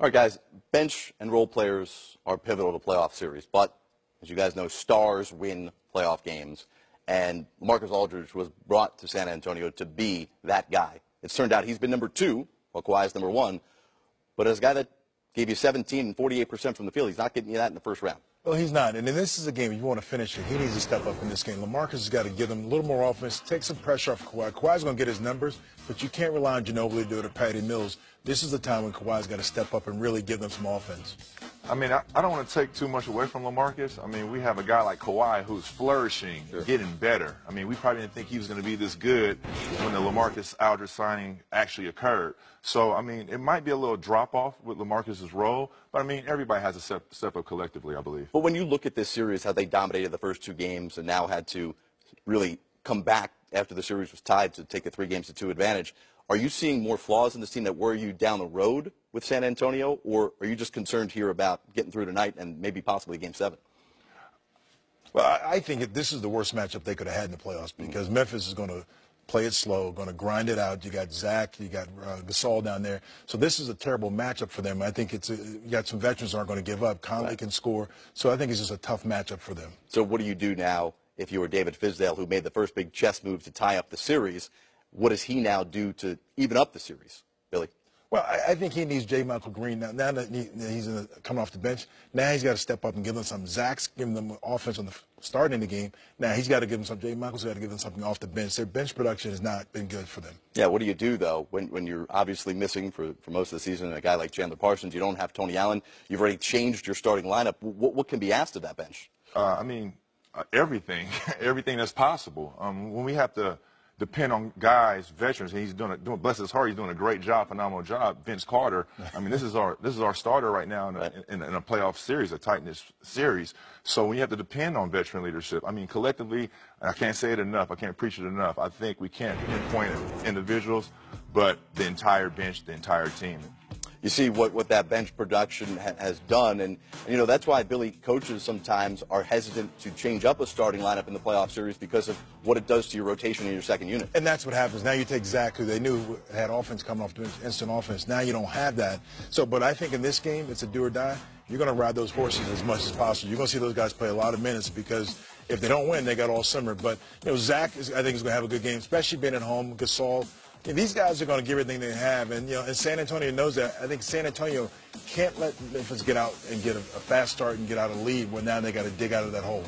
All right, guys, bench and role players are pivotal to playoff series, but as you guys know, stars win playoff games, and LaMarcus Aldridge was brought to San Antonio to be that guy. It's turned out he's been number 2, while Kawhi's number 1, but as a guy that gave you 17 and 48% from the field, he's not getting you that in the first round. Well, he's not. And this is a game, if you want to finish it, he needs to step up in this game. LaMarcus has got to give them a little more offense, take some pressure off Kawhi. Kawhi's going to get his numbers, but you can't rely on Ginobili to do it or Patty Mills. This is the time when Kawhi's got to step up and really give them some offense. I mean, I don't want to take too much away from LaMarcus. I mean, we have a guy like Kawhi who's flourishing, getting better. I mean, we probably didn't think he was going to be this good when the LaMarcus Aldridge signing actually occurred. So, I mean, it might be a little drop-off with LaMarcus's role, but, I mean, everybody has to step up collectively, I believe. But when you look at this series, how they dominated the first 2 games and now had to really come back after the series was tied to take a 3-games-to-2 advantage, are you seeing more flaws in this team that worry you down the road with San Antonio, or are you just concerned here about getting through tonight and maybe possibly Game 7? Well, I think this is the worst matchup they could have had in the playoffs because Memphis is going to play it slow, going to grind it out. You got Zach, you got Gasol down there. So this is a terrible matchup for them. I think you got some veterans who aren't going to give up. Conley can score. So I think it's just a tough matchup for them. So what do you do now if you were David Fizdale, who made the first big chess move to tie up the series? What does he now do to even up the series, Billy? Well, I think he needs J. Michael Green. Now that he's coming off the bench, now he's got to step up and give them some. Zach's giving them offense on the starting the game. Now he's got to give them some. J. Michael's got to give them something off the bench. Their bench production has not been good for them. Yeah, what do you do, though, when you're obviously missing for most of the season a guy like Chandler Parsons? You don't have Tony Allen. You've already changed your starting lineup. What can be asked of that bench? I mean, everything. Everything that's possible. When we have to depend on guys, veterans, and he's doing bless his heart, he's doing a great job, phenomenal job. Vince Carter, I mean, this is our starter right now in a playoff series, a tightness series. So when you have to depend on veteran leadership, I mean, collectively, I can't say it enough, I can't preach it enough. I think we can't pinpoint individuals, but the entire bench, the entire team. You see what that bench production has done, and you know that's why Billy coaches sometimes are hesitant to change up a starting lineup in the playoff series because of what it does to your rotation in your second unit. And that's what happens. Now you take Zach, who they knew had offense coming off the bench, instant offense. Now you don't have that. So, but I think in this game, it's a do or die. You're going to ride those horses as much as possible. You're going to see those guys play a lot of minutes because if they don't win, they got all summer. But you know, Zach, I think, is going to have a good game, especially being at home. Gasol. These guys are going to give everything they have, and you know, and San Antonio knows that. I think San Antonio can't let Memphis get out and get a fast start and get out a lead when now they got to dig out of that hole.